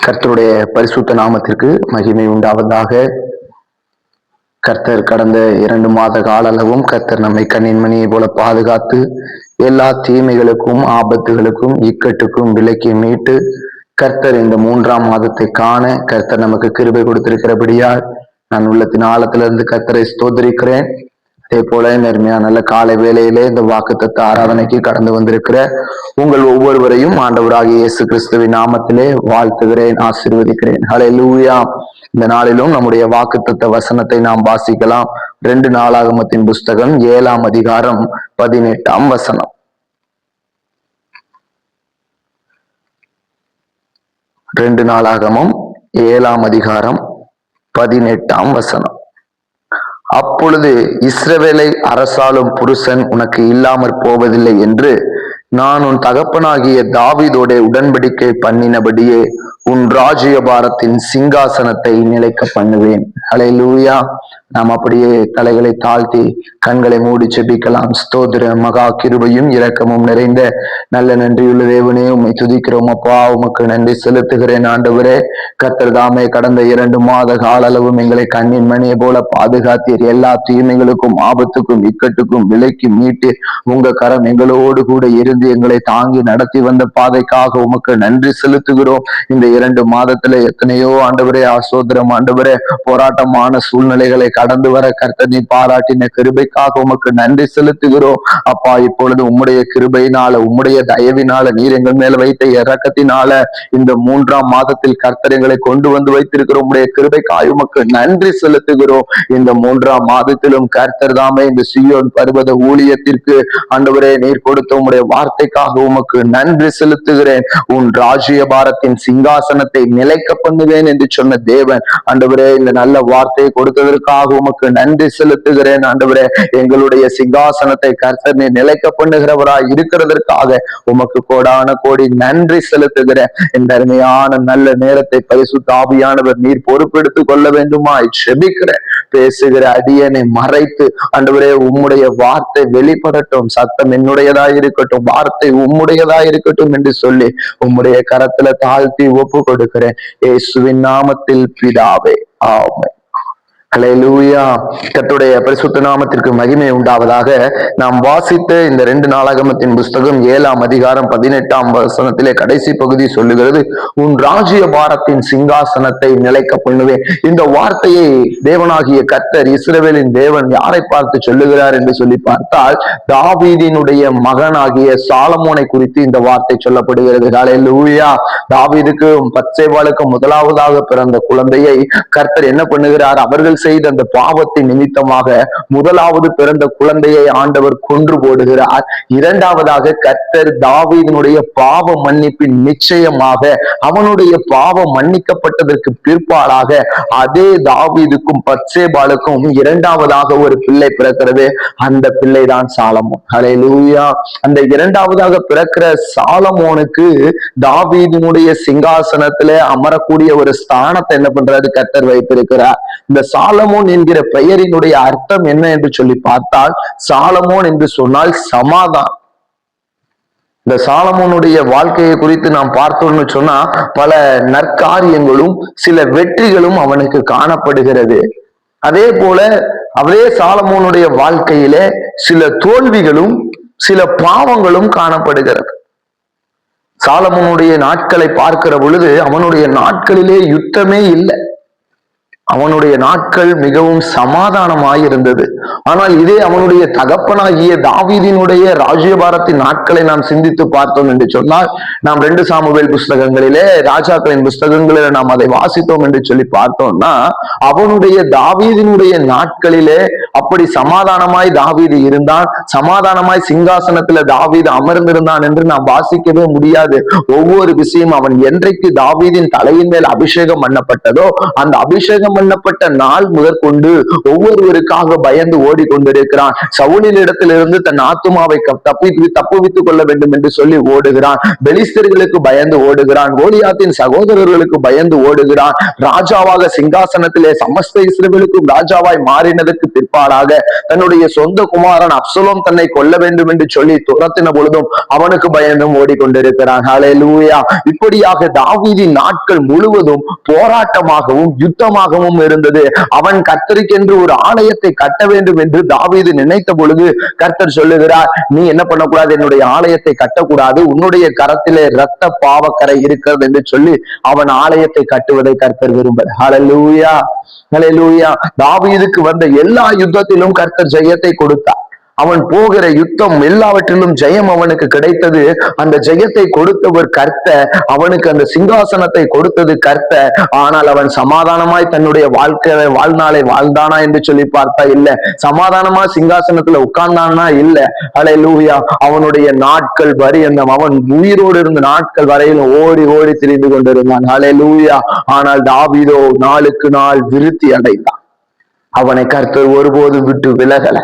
கர்த்தருடைய பரிசுத்த நாமத்திற்கு மகிமை உண்டாவதாக. கர்த்தர் கடந்த 2 மாத கால அளவும் கர்த்தர் நம்மை கண்ணின் மணியை போல பாதுகாத்து எல்லா தீமைகளுக்கும், ஆபத்துகளுக்கும், இக்கட்டுக்கும் விலக்கி மீட்டு கர்த்தர் இந்த 3ஆம் மாதத்தை காண கர்த்தர் நமக்கு கிருபை கொடுத்திருக்கிறபடியால் நான் உள்ளத்தின் ஆழத்திலிருந்து கர்த்தரை ஸ்தோத்திரிக்கிறேன். அதே போல நேர்மையான நல்ல காலை வேளையிலே இந்த வாக்குத்தத்த ஆராதனைக்கு கடந்து வந்திருக்கிற உங்கள் ஒவ்வொருவரையும் ஆண்டவராகிய இயேசு கிறிஸ்துவின் நாமத்திலே வாழ்த்துகிறேன், ஆசீர்வதிக்கிறேன். ஹல்லேலூயா. இந்த நாளிலும் நம்முடைய வாக்குத்தத்த வசனத்தை நாம் வாசிக்கலாம். 2 நாளாகமத்தின் புஸ்தகம் 7ஆம் அதிகாரம் 18ஆம் வசனம். 2 நாளாகமம் 7ஆம் அதிகாரம் 18ஆம் வசனம். அப்பொழுது இஸ்ரவேலை அரசாளும் புருஷன் உனக்கு இல்லாமற் போவதில்லை என்று நான் உன் தகப்பனாகிய தாவீதோட உடன்படிக்கை பண்ணினபடியே உன் ராஜ்யபாரத்தின் சிங்காசனத்தை நிலைக்க பண்ணுவேன். ஹல்லேலூயா. நாம் அப்படியே தலைகளை தாழ்த்தி கண்களை மூடி செபிக்கலாம். ஸ்தோத்திர மகா கிருபையும் இரக்கமும் நிறைந்த நல்ல நன்றியுள்ள தேவனே, உம்மை துதிக்கிறோம் அப்பா. உமக்கு நன்றி செலுத்துகிறேன் ஆண்டவரே. கர்த்தர் தாமே கடந்த 2 மாத கால அளவும் எங்களை கண்ணின் மணியை போல பாதுகாத்தீர். எல்லா தீமைகளுக்கும், ஆபத்துக்கும், இக்கட்டுக்கும் விலக்கி மீட்டு உங்க கரம் எங்களோடு கூட இருந்து எங்களை தாங்கி நடத்தி வந்த பாதைக்காக உமக்கு நன்றி செலுத்துகிறோம். இந்த 2 மாதத்துல எத்தனையோ ஆண்டவரே ஆசோதரம் ஆண்டவரே போராட்டமான சூழ்நிலைகளை கடந்து வர கர்த்தர் நீ பாராட்டின கிருபைக்காக உமக்கு நன்றி செலுத்துகிறோம் அப்பா. இப்பொழுது உம்முடைய கிருபையினால, உம்முடைய தயவினால, நீர் எங்கள் மேல வைத்த இரக்கத்தினால இந்த 3ஆம் மாதத்தில் கர்த்தர் எங்களை கொண்டு வந்து வைத்திருக்கிற உம்முடைய கிருபைக்காக உமக்கு நன்றி செலுத்துகிறோம். இந்த 3ஆம் மாதத்திலும் கர்த்தர் தாமே இந்த சீயோன் பர்வத ஊழியத்திற்கு ஆண்டவரே நீர் கொடுத்த உம்முடைய வார்த்தைக்காக உமக்கு நன்றி செலுத்துகிறேன். உன் ராஜ்யபாரத்தின் சிங்காசனத்தை நிலைக்க பண்ணுவேன் என்று சொன்ன தேவன் ஆண்டவரே, இந்த நல்ல வார்த்தையை கொடுத்ததற்காக உமக்கு நன்றி செலுத்துகிறேன் ஆண்டவரே. எங்களுடைய சிங்காசனத்தை கர்த்தர் நீர் நிலைக்க பண்ணுகிறவராய் இருக்கிறதற்காக உமக்கு கோடான கோடி நன்றி செலுத்துகிறேன். இந்த அருமையான நல்ல நேரத்தை பரிசுத்த ஆவியானவர் நீர் பொறுப்பெடுத்துக் கொள்ள வேண்டுமாய் செபிக்கிறேன். பேசுகிற அடியனை மறைத்து ஆண்டவரே உம்முடைய வார்த்தை வெளிப்படட்டும், சத்தம் என்னுடையதாய் இருக்கட்டும், வார்த்தை உம்முடையதாய் இருக்கட்டும் என்று சொல்லி உம்முடைய கரத்துல தாழ்த்தி ஒப்பு கொடுக்கிறேன் இயேசுவின் நாமத்தில் பிதாவே, ஆமென். ஹல்லேலூயா. கர்த்தருடைய பரிசுத்த நாமத்திற்கு மகிமை உண்டாவதாக. நாம் வாசித்த இந்த 2 நாளாகமத்தின் புஸ்தகம் 7ஆம் அதிகாரம் 18ஆம் வசனத்திலே கடைசி பகுதி சொல்லுகிறது, உன் ராஜ்யபாரத்தின் சிங்காசனத்தை நிலைக்க பண்ணுவேன். இந்த வார்த்தையை தேவனாகிய கர்த்தர், இஸ்ரவேலின் தேவன் யாரை பார்த்து சொல்லுகிறார் என்று சொல்லி பார்த்தால் தாவீதினுடைய மகனாகிய சாலமோனை குறித்து இந்த வார்த்தை சொல்லப்படுகிறது. ஹல்லேலூயா. தாவீதுக்கும் பத்சேபாளுக்கும் முதலாவதாக பிறந்த குழந்தையை கர்த்தர் என்ன பண்ணுகிறார்? அவர்கள் செய்த அந்த பாவத்தின் நிமித்தமாக முதலாவது பிறந்த குழந்தையை ஆண்டவர் கொன்று போடுகிறார். 2வதாக கர்த்தர் தாவீதினுடைய பாவ மன்னிப்பின் நிச்சயமாக அவனுடைய பாவம் மன்னிக்கப்பட்டதற்கு பிற்பாடாக அதே தாவீதுக்கும் பத்சேபாளுக்கும் 2வதாக ஒரு பிள்ளை பிறக்கிறது. அந்த பிள்ளை தான் சாலமோன். ஹல்லேலூயா. அந்த 2வதாக பிறக்கிற சாலமோனுக்கு தாவீதினுடைய சிங்காசனத்திலே அமரக்கூடிய ஒரு ஸ்தானத்தை என்ன பண்றாரு? கர்த்தர் வைத்திருக்கிறார். இந்த சாலமோன் என்கிற பெயரினுடைய அர்த்தம் என்ன என்று சொல்லி பார்த்தால், சாலமோன் என்று சொன்னால் சமாதானம். இந்த சாலமோனுடைய வாழ்க்கையை குறித்து நாம் பார்த்தோம்னு சொன்னா பல நற்காரியங்களும் சில வெற்றிகளும் அவனுக்கு காணப்படுகிறது. அதே போல அதே சாலமோனுடைய வாழ்க்கையிலே சில தோல்விகளும் சில பாவங்களும் காணப்படுகிறது. சாலமோனுடைய நாட்களை பார்க்கிற பொழுது அவனுடைய நாட்களிலே யுத்தமே இல்லை. அவனுடைய நாட்கள் மிகவும் சமாதானமாயிருந்தது. ஆனால் இதே அவனுடைய தகப்பனாகிய தாவீதினுடைய ராஜ்யபாரத்தின் நாட்களை நாம் சிந்தித்து பார்த்தோம் என்று சொன்னால், நாம் 2 சாமுவேல் புஸ்தகங்களிலே, ராஜாக்களின் புஸ்தகங்களிலே நாம் அதை வாசித்தோம் என்று சொல்லி பார்த்தோம்னா, அவனுடைய தாவீதினுடைய நாட்களிலே அப்படி சமாதானமாய் தாவீது இருந்தான், சமாதானமாய் சிங்காசனத்துல தாவீது அமர்ந்திருந்தான் என்று நாம் வாசிக்கவே முடியாது. ஒவ்வொரு விஷயம் அவன் என்றைக்கு தாவீதின் தலையின் மேல் அபிஷேகம் பண்ணப்பட்டதோ அந்த அபிஷேகம் பண்ணப்பட்ட நாள் முதற்கொண்டு ஒவ்வொருவருக்காக பயந்து ஓடிக்கொண்டிருக்கிறான். சவுலின் இடத்திலிருந்து தன் ஆத்துமாவை தப்புவித்துக் கொள்ள வேண்டும் என்று சொல்லி ஓடுகிறான். பெலிஸ்தர்களுக்கு பயந்து ஓடுகிறான். கோலியாத்தின் சகோதரர்களுக்கு பயந்து ஓடுகிறான். ராஜாவாக சிங்காசனத்திலே சமஸ்த இஸ்ரவேலுக்கும் ராஜாவாய் மாறினதற்கு பிற்பாடாக தன்னுடைய சொந்த குமாரன் அப்சலோம் தன்னை கொல்ல வேண்டும் என்று சொல்லி துரத்தின பொழுதும் அவனுக்கு பயந்தும் ஓடிக்கொண்டிருக்கிறான். ஹல்லேலூயா. இப்படியாக தாவீதின் நாட்கள் முழுவதும் போராட்டமாகவும் யுத்தமாகவும் இருந்தது. அவன் கர்த்தருக்கென்று ஒரு ஆலயத்தை கட்ட வேண்டும் என்று தாவீது நினைத்த பொழுது கர்த்தர் சொல்லுகிறார், நீ என்ன பண்ணக்கூடாது, என்னுடைய ஆலயத்தை கட்டக்கூடாது, உன்னுடைய கரத்திலே இரத்த பாவக்கரை இருக்கிறது என்று சொல்லி அவன் ஆலயத்தை கட்டுவதை கர்த்தர் விரும்புகிறார். ஹல்லேலூயா, ஹல்லேலூயா. தாவீதுக்கு வந்த எல்லா யுத்தத்திலும் கர்த்தர் ஜெயத்தை கொடுத்தார். அவன் போகிற யுத்தம் எல்லாவற்றிலும் ஜெயம் அவனுக்கு கிடைத்தது. அந்த ஜெயத்தை கொடுத்தவர் கர்த்தர். அவனுக்கு அந்த சிங்காசனத்தை கொடுத்தது கர்த்தர். ஆனால் அவன் சமாதானமாய் தன்னுடைய வாழ்நாளை வாழ்ந்தானா என்று சொல்லி பார்த்தா இல்ல. சமாதானமா சிங்காசனத்துல உட்கார்ந்தானா இல்ல. ஹல்லேலூயா. அவனுடைய நாட்கள் பரியந்தம் அவன் உயிரோடு இருந்த நாட்கள் வரையிலும் ஓடி ஓடி திரிந்து கொண்டிருந்தான். ஹல்லேலூயா. ஆனால் தாவீதோ நாளுக்கு நாள் விருத்தி அடைந்தான். அவனை கர்த்தர் ஒருபோதும் விட்டு விலகல.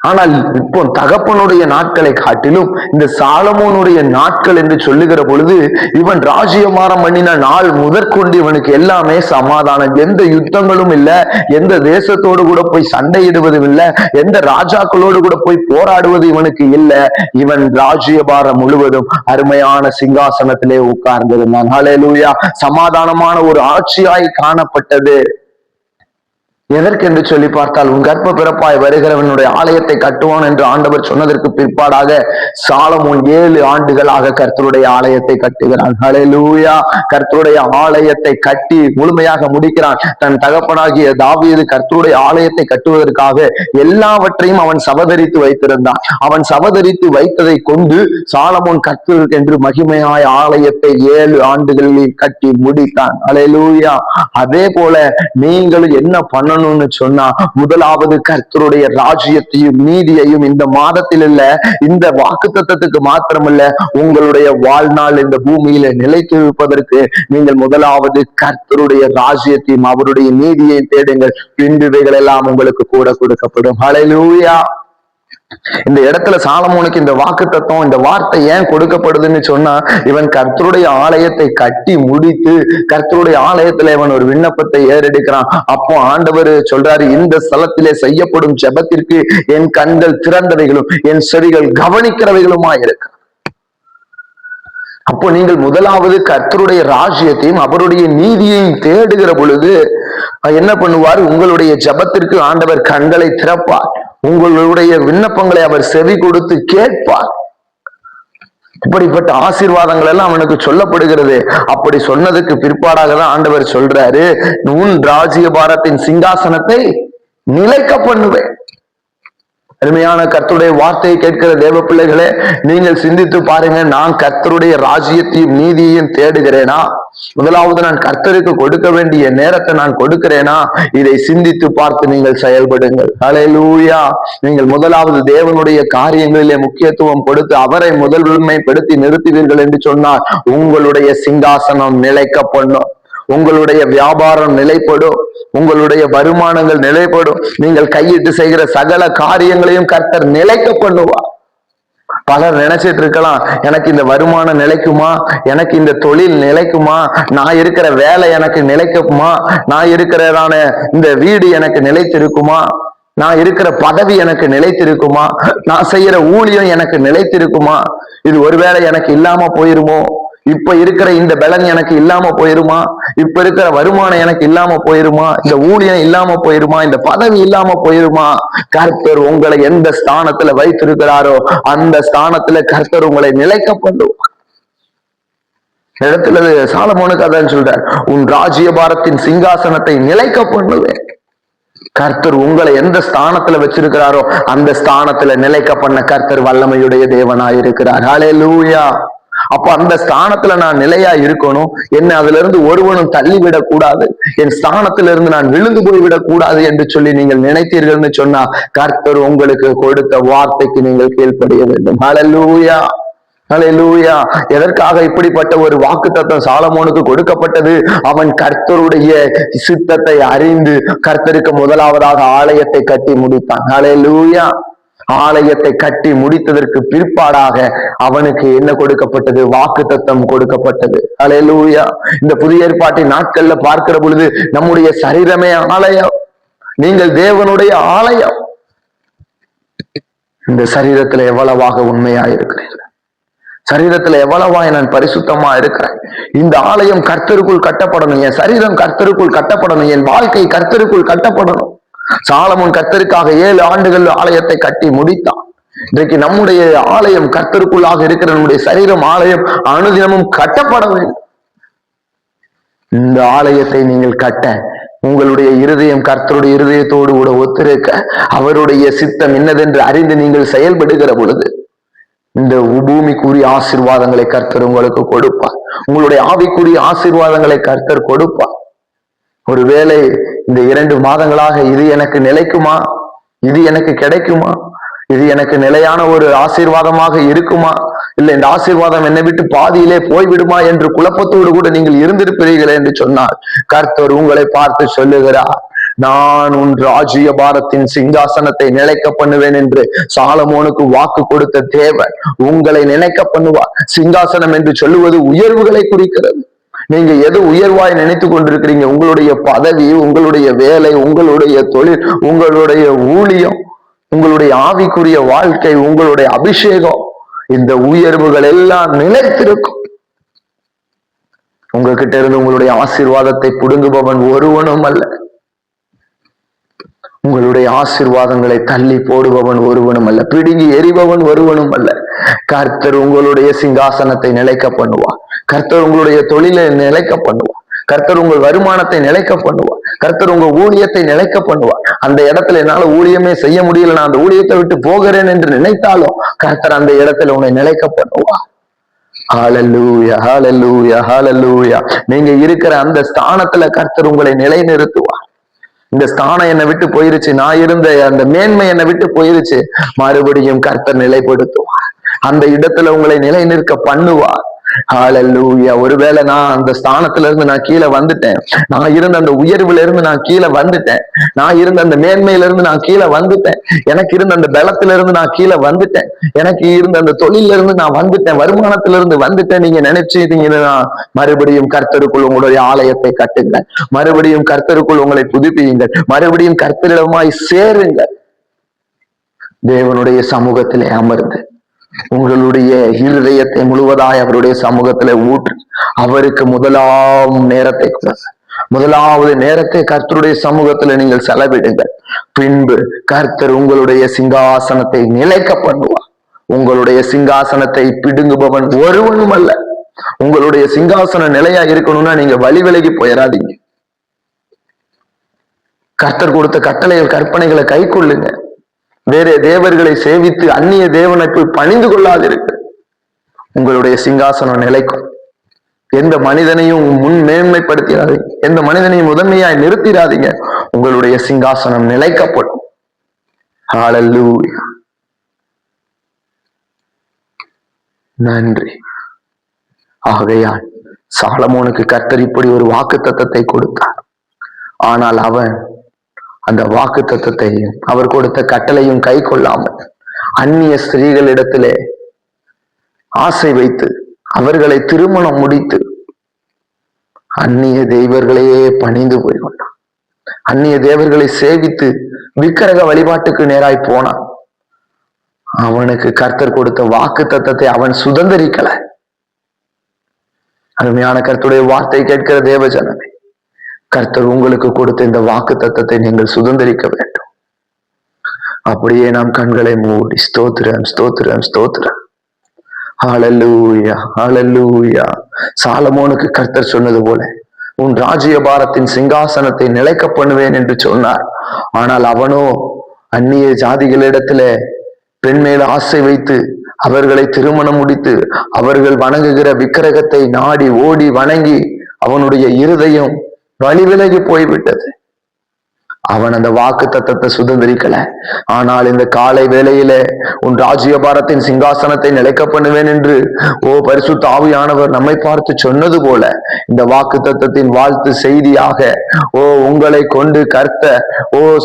ஆனால் இப்போ தகப்பனுடைய நாட்களை காட்டிலும் இந்த சாலமோனுடைய நாட்கள் என்று சொல்லுகிற பொழுது இவன் ராஜ்யபாரம் பண்ணின நாள் முதற்கொண்டு இவனுக்கு எல்லாமே சமாதானம். எந்த யுத்தங்களும் இல்ல, எந்த தேசத்தோடு கூட போய் சண்டையிடுவதும் இல்ல, எந்த ராஜாக்களோடு கூட போய் போராடுவது இவனுக்கு இல்ல. இவன் ராஜ்யபாரம் முழுவதும் அருமையான சிங்காசனத்திலே உட்கார்ந்திருந்தான். ஹல்லேலூயா. சமாதானமான ஒரு ஆட்சியாய் காணப்பட்டது. எதற்கென்று சொல்லி பார்த்தால், உன் கர்ப்ப பிறப்பாய் வருகிறவனுடைய ஆலயத்தை கட்டுவான் என்று ஆண்டவர் சொன்னதற்கு பிற்பாடாக சாலமோன் 7 ஆண்டுகளாக கர்த்தருடைய ஆலயத்தை கட்டுகிறான். ஹல்லேலூயா. கர்த்தருடைய ஆலயத்தை கட்டி முழுமையாக முடிக்கிறான். தன் தகப்பனாகிய தாவீது கர்த்தருடைய ஆலயத்தை கட்டுவதற்காக எல்லாவற்றையும் அவன் சவதரித்து வைத்திருந்தான். அவன் சவதரித்து வைத்ததை கொண்டு சாலமோன் கர்த்தருக்கு என்று மகிமையாய் ஆலயத்தை 7 ஆண்டுகளில் கட்டி முடித்தான். ஹல்லேலூயா. அதே போல நீங்களும் என்ன பண்ணணும்னு சொன்னா, முதலாவது கர்த்தருடைய ராஜ்யத்தையும் நீதியையும் இந்த மாதத்தில் இல்ல, இந்த வாக்குத்தத்தத்துக்கு மாத்திரமல்ல, உங்களுடைய வாழ்நாள் இந்த பூமியில நிலைத்திருப்பதற்கு நீங்கள் முதலாவது கர்த்தருடைய ராஜ்யத்தையும் அவருடைய நீதியை தேடுங்கள். பின்புவைகள் எல்லாம் உங்களுக்கு கூட கொடுக்கப்படும். ஹல்லேலூயா. இந்த இடத்துல சாலமோனுக்கு இந்த வாக்குத்தத்தம், இந்த வார்த்தை ஏன் கொடுக்கப்படுதுன்னு சொன்னா, இவன் கர்த்தருடைய ஆலயத்தை கட்டி முடித்து கர்த்தருடைய ஆலயத்துல இவன் ஒரு விண்ணப்பத்தை ஏறெடுக்கிறான். அப்போ ஆண்டவர் சொல்றாரு, இந்த ஸ்தலத்திலே செய்யப்படும் ஜெபத்திற்கு என் கண்கள் திறந்தவைகளும் என் செவிகள் கவனிக்கிறவைகளுமா இருக்கு. அப்போ நீங்கள் முதலாவது கர்த்தருடைய ராஜ்யத்தையும் அவருடைய நீதியையும் தேடுகிற பொழுது என்ன பண்ணுவார், உங்களுடைய ஜெபத்திற்கு ஆண்டவர் கண்களை திறப்பார். உங்களுடைய விண்ணப்பங்களை அவர் செவி கொடுத்து கேட்பார். இப்படிப்பட்ட ஆசீர்வாதங்கள் எல்லாம் அவனுக்கு சொல்லப்படுகிறது. அப்படி சொன்னதுக்கு பிற்பாடாக தான் ஆண்டவர் சொல்றாரு, உன் ராஜ்யபாரத்தின் சிங்காசனத்தை நிலைக்க பண்ணுவேன். அருமையான கர்த்தருடைய வார்த்தையை கேட்கிற தேவ பிள்ளைகளே, நீங்கள் சிந்தித்து பாருங்க. நான் கர்த்தருடைய ராஜ்யத்தையும் நீதியையும் தேடுகிறேனா? முதலாவது நான் கர்த்தருக்கு கொடுக்க வேண்டிய நேரத்தை நான் கொடுக்கிறேனா? இதை சிந்தித்து பார்த்து நீங்கள் செயல்படுங்கள். ஹல்லேலூயா. நீங்கள் முதலாவது தேவனுடைய காரியங்களிலே முக்கியத்துவம் கொடுத்து அவரை முதன்மைப்படுத்தி நிறுத்துவீர்கள் என்று சொன்னால் உங்களுடைய சிங்காசனம் நிலைக்கப்படும். உங்களுடைய வியாபாரம் நிலைப்படும். உங்களுடைய வருமானங்கள் நிலைப்படும். நீங்கள் கையிட்டு செய்கிற சகல காரியங்களையும் கர்த்தர் நிலைக்க பண்ணுவார். பலர் நினைச்சிட்டு இருக்கலாம், எனக்கு இந்த வருமானம் நிலைக்குமா, எனக்கு இந்த தொழில் நிலைக்குமா, நான் இருக்கிற வேலை எனக்கு நிலைக்குமா, நான் இருக்கிறதான இந்த வீடு எனக்கு நிலைத்திருக்குமா, நான் இருக்கிற பதவி எனக்கு நிலைத்திருக்குமா, நான் செய்யற ஊழியம் எனக்கு நிலைத்திருக்குமா, இது ஒருவேளை எனக்கு இல்லாம போயிருமோ, இப்ப இருக்கிற இந்த பலன் எனக்கு இல்லாம போயிருமா, இப்ப இருக்கிற வருமானம் எனக்கு இல்லாம போயிருமா, இந்த ஊழியம் இல்லாம போயிருமா, இந்த பதவி இல்லாம போயிருமா? கர்த்தர் உங்களை எந்த ஸ்தானத்துல வைத்திருக்கிறாரோ அந்த ஸ்தானத்துல கர்த்தர் உங்களை நிலைக்க பண்ணுவார். இடத்துல சாலமோனுக்கு அதான் சொல்றார், உன் ராஜ்யபாரத்தின் சிங்காசனத்தை நிலைக்க பண்ணுவேன். கர்த்தர் உங்களை எந்த ஸ்தானத்துல வச்சிருக்கிறாரோ அந்த ஸ்தானத்துல நிலைக்க பண்ண கர்த்தர் வல்லமையுடைய தேவனாயிருக்கிறார். ஹல்லேலூயா. அப்ப அந்த ஸ்தானத்துல நான் நிலையா இருக்கணும். என்ன அதுல இருந்து ஒருவனும் தள்ளிவிடக் கூடாது, என் ஸ்தானத்துல இருந்து நான் விழுந்து போய்விடக் கூடாது என்று சொல்லி நீங்கள் நினைத்தீர்கள்னு சொன்னா கர்த்தர் உங்களுக்கு கொடுத்த வார்த்தைக்கு நீங்கள் கீழ்ப்படிய வேண்டும். ஹல்லேலூயா. அல்லேலூயா. எதற்காக இப்படிப்பட்ட ஒரு வாக்குத்தத்தம் சாலமோனுக்கு கொடுக்கப்பட்டது? அவன் கர்த்தருடைய சித்தத்தை அறிந்து கர்த்தருக்கு முதலாவதாக ஆலயத்தை கட்டி முடித்தான். அல்லேலூயா. ஆலயத்தை கட்டி முடித்ததற்கு பிற்பாடாக அவனுக்கு என்ன கொடுக்கப்பட்டது? வாக்குத்தத்தம் கொடுக்கப்பட்டது. அல்லேலூயா. இந்த புதிய ஏற்பாட்டின் நாட்கள்ல பார்க்கிற பொழுது நம்முடைய சரீரமே ஆலயம். நீங்கள் தேவனுடைய ஆலயம். இந்த சரீரத்துல எவ்வளவாக உண்மையா இருக்கிறீர்கள்? சரீரத்துல எவ்வளவாய் நான் பரிசுத்தமா இருக்கிறேன்? இந்த ஆலயம் கர்த்தருக்குள் கட்டப்படணும். என் சரீரம் கர்த்தருக்குள் கட்டப்படணும். என் வாழ்க்கை கர்த்தருக்குள் கட்டப்படணும். சாலமோன் கர்த்தருக்காக 7 ஆண்டுகள் ஆலயத்தை கட்டி முடித்தான். இன்றைக்கு நம்முடைய ஆலயம் கர்த்தருக்குள்ளாக இருக்கிற நம்முடைய சரீரம் ஆலயம் அனுதினமும் கட்டப்பட வேண்டும். இந்த ஆலயத்தை நீங்கள் கட்ட உங்களுடைய இருதயம் கர்த்தருடைய இருதயத்தோடு கூட ஒத்திருக்க, அவருடைய சித்தம் என்னதென்று அறிந்து நீங்கள் செயல்படுகிற பொழுது இந்த பூமிக்குரிய ஆசீர்வாதங்களை கர்த்தர் உங்களுக்கு கொடுப்பார். உங்களுடைய ஆவிக்குரிய ஆசீர்வாதங்களை கர்த்தர் கொடுப்பார். ஒருவேளை இந்த 2 மாதங்களாக இது எனக்கு நிலைக்குமா, இது எனக்கு கிடைக்குமா, இது எனக்கு நிலையான ஒரு ஆசீர்வாதமாக இருக்குமா, இல்ல இந்த ஆசீர்வாதம் என்னை விட்டு பாதியிலே போய்விடுமா என்று குழப்பத்தோடு கூட நீங்கள் இருந்திருப்பீர்கள் என்று சொன்னால் கர்த்தர் உங்களை பார்த்து சொல்லுகிறார், நான் உன் ராஜ்ய பாரத்தின் சிங்காசனத்தை நிலைக்க பண்ணுவேன் என்று சாலமோனுக்கு வாக்கு கொடுத்த தேவன் உங்களை நிலைக்க பண்ணுவார். சிங்காசனம் என்று சொல்லுவது உயர்வுகளை குறிக்கிறது. நீங்க எது உயர்வாய் நினைத்து கொண்டிருக்கிறீங்க? உங்களுடைய பதவி, உங்களுடைய வேலை, உங்களுடைய தொழில், உங்களுடைய ஊழியம், உங்களுடைய ஆவிக்குரிய வாழ்க்கை, உங்களுடைய அபிஷேகம், இந்த உயர்வுகள் எல்லாம் நிலைத்திருக்கும். உங்ககிட்ட இருந்து உங்களுடைய ஆசீர்வாதத்தை புடுங்குபவன் ஒருவனும் அல்ல. உங்களுடைய ஆசீர்வாதங்களை தள்ளி போடுபவன் ஒருவனும் அல்ல. பிடுங்கி எறிபவன் ஒருவனும் அல்ல. கர்த்தர் உங்களுடைய சிங்காசனத்தை நிலைக்க பண்ணுவார். கர்த்தர் உங்களுடைய தொழிலை நிலைக்க பண்ணுவார். கர்த்தர் உங்கள் வருமானத்தை நிலைக்க பண்ணுவார். கர்த்தர் உங்க ஊழியத்தை நிலைக்க பண்ணுவார். அந்த இடத்துல என்னால ஊழியமே செய்ய முடியல, நான் அந்த ஊழியத்தை விட்டு போகிறேன் என்று நினைத்தாலும் கர்த்தர் அந்த இடத்துல உன்னை நிலைக்க பண்ணுவார். ஹல்லேலூயா, ஹல்லேலூயா, ஹல்லேலூயா. நீங்க இருக்கிற அந்த ஸ்தானத்துல கர்த்தர் உங்களை நிலைநிறுத்துவார். இந்த ஸ்தானம் என்னை விட்டு போயிருச்சு, நான் இருந்த அந்த மேன்மை என்னை விட்டு போயிருச்சு, மறுபடியும் கர்த்தர் நிலைப்படுத்துவார். அந்த இடத்துல உங்களை நிலை நிற்க பண்ணுவார். ஹல்லேலூயா. ஒருவேளை நான் அந்த ஸ்தானத்துல இருந்து நான் கீழே வந்துட்டேன், நான் இருந்த அந்த உயர்வுல இருந்து நான் கீழே வந்துட்டேன், நான் இருந்த அந்த மேன்மையில இருந்து நான் கீழே வந்துட்டேன், எனக்கு இருந்த அந்த பலத்துல இருந்து நான் கீழே வந்துட்டேன், எனக்கு இருந்த அந்த தொழில இருந்து நான் வந்துட்டேன், வருமானத்துல இருந்து வந்துட்டேன், நீங்க நினைச்சீங்கன்னா மறுபடியும் கர்த்தருக்குள் உங்களுடைய ஆலயத்தை கட்டுங்கள். மறுபடியும் கர்த்தருக்குள் உங்களை புதுப்பியுங்கள். மறுபடியும் கர்த்தரிடமாய் சேருங்கள். தேவனுடைய சமூகத்திலே அமர்ந்து உங்களுடைய இருதயத்தை முழுவதாய் அவருடைய சமூகத்துல ஊற்றி அவருக்கு முதலாவது நேரத்தை கர்த்தருடைய சமூகத்துல நீங்கள் செலவிடுங்கள். பின்பு கர்த்தர் உங்களுடைய சிங்காசனத்தை நிலைக்க பண்ணுவார். உங்களுடைய சிங்காசனத்தை பிடுங்குபவன் ஒருவனும் அல்ல. உங்களுடைய சிங்காசனம் நிலையா இருக்கணும்னா நீங்க வழி விலகி போயிடாதீங்க. கர்த்தர் கொடுத்த கட்டளைகள் கற்பனைகளை கை கொள்ளுங்க. வேற தேவர்களை சேவித்து அந்நிய தேவனை போய் பணிந்து கொள்ளாதிருக்கு. உங்களுடைய சிங்காசனம் நிலைக்கும். எந்த மனிதனையும் முன் மேன்மைப்படுத்திடாதீங்க, எந்த மனிதனையும் முதன்மையாய் நிறுத்திடாதீங்க. உங்களுடைய சிங்காசனம் நிலைக்கப்படும். ஹல்லேலூயா. நன்றி. ஆகையால் சாலமோனுக்கு கர்த்தர் இப்படி ஒரு வாக்குத்தத்தத்தை கொடுத்தார். ஆனால் அவன் அந்த வாக்கு தத்தத்தையும் அவர் கொடுத்த கட்டளையும் கை கொள்ளாமல் அந்நிய ஸ்திரீகளிடத்திலே ஆசை வைத்து அவர்களை திருமணம் முடித்து அந்நிய தெய்வர்களையே பணிந்து போய் கொண்டான். அந்நிய தேவர்களை சேவித்து விக்கிரக வழிபாட்டுக்கு நேராய் போனான். அவனுக்கு கர்த்தர் கொடுத்த வாக்கு தத்தத்தை அவன் சுதந்திரிக்கல. அருமையான கர்த்தருடைய வார்த்தை கேட்கிற தேவஜனமே, கர்த்தர் உங்களுக்கு கொடுத்த இந்த வாக்கு தத்தத்தை நீங்கள் சுதந்திரிக்க வேண்டும். அப்படியே நாம் கண்களை மூடி ஸ்தோத்திரம், ஸ்தோத்திரம், ஸ்தோத்திரம். ஹல்லேலூயா, ஹல்லேலூயா. சாலமோனுக்கு கர்த்தர் சொன்னது போல உன் ராஜ்ய பாரத்தின் சிங்காசனத்தை நிலைக்க பண்ணுவேன் என்று சொன்னார். ஆனால் அவனோ அந்நிய ஜாதிகளிடத்துல பெண் மேல் ஆசை வைத்து அவர்களை திருமணம் முடித்து அவர்கள் வணங்குகிற விக்கிரகத்தை நாடி ஓடி வணங்கி அவனுடைய இருதயம் வழி விலகி போய்விட்டது. அவன் அந்த வாக்கு தத்தத்தை சுதந்திரிக்கல. ஆனால் இந்த காலை வேளையில உன் ராஜ்யபாரத்தின் சிங்காசனத்தை நிலைக்க பண்ணுவேன் என்று பரிசுத்த ஆவியானவர் நம்மை பார்த்து சொன்னது போல இந்த வாக்கு தத்தத்தின் வாழ்த்து செய்தியாக உங்களை கொண்டு கர்த்தர்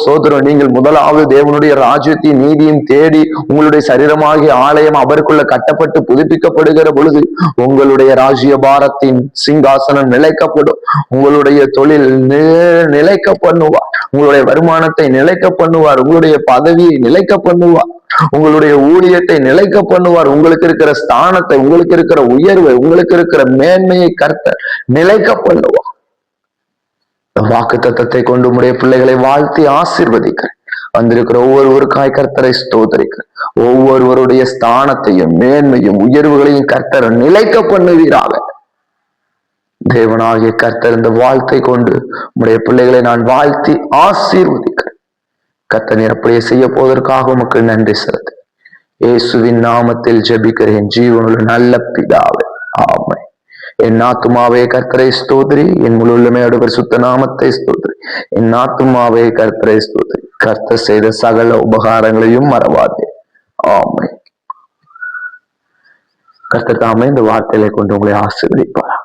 சோதரம் நீங்கள் முதலாவது தேவனுடைய ராஜ்யத்தின் நீதியும் தேடி உங்களுடைய சரீரமாகிய ஆலயம் அவருக்குள்ள கட்டப்பட்டு புதுப்பிக்கப்படுகிற பொழுது உங்களுடைய ராஜ்யபாரத்தின் சிங்காசனம் நிலைக்கப்படும். உங்களுடைய தொழில் நிலைக்க பண்ணுவார். உங்களுடைய வருமானத்தை நிலைக்க பண்ணுவார். உங்களுடைய பதவியை நிலைக்க பண்ணுவார். உங்களுடைய ஊழியத்தை நிலைக்க பண்ணுவார். உங்களுக்கு இருக்கிற ஸ்தானத்தை, உங்களுக்கு இருக்கிற உயர்வை, உங்களுக்கு இருக்கிற மேன்மையை கர்த்தர் நிலைக்க பண்ணுவார். வாக்கு தத்தத்தை கொண்டு உடைய பிள்ளைகளை வாழ்த்தி ஆசீர்வதிக்கிறேன். வந்திருக்கிற ஒவ்வொருவருக்காய் கர்த்தரை ஸ்தோத்திரிக்கிறேன். ஒவ்வொருவருடைய ஸ்தானத்தையும் மேன்மையும் உயர்வுகளையும் கர்த்தர் நிலைக்க பண்ணுவீராக. தேவனாகிய கர்த்தர் இந்த வாழ்த்தை கொண்டு உடைய பிள்ளைகளை நான் வாழ்த்தி ஆசீர்வதிக்கிறேன். கர்த்தர் நீர் அப்படியே செய்ய போவதற்காக உமக்கு நன்றி செலுத்து. இயேசுவின் நாமத்தில் ஜெபிக்கிறேன் ஜீவனுள்ள நல்ல பிதாவே, ஆமென். என் ஆத்துமாவே கர்த்தரை ஸ்தோத்திரி, என் முழு உள்ளமையோட பரிசுத்த நாமத்தை ஸ்தோத்திரி. என் ஆத்துமாவே கர்த்தரை ஸ்தோத்திரி. கர்த்தர் செய்த சகல உபகாரங்களையும் மறவாதே. ஆமென். கர்த்தர் தாமே இந்த வார்த்தைகளை கொண்டு உங்களை ஆசீர்வதிப்பார்.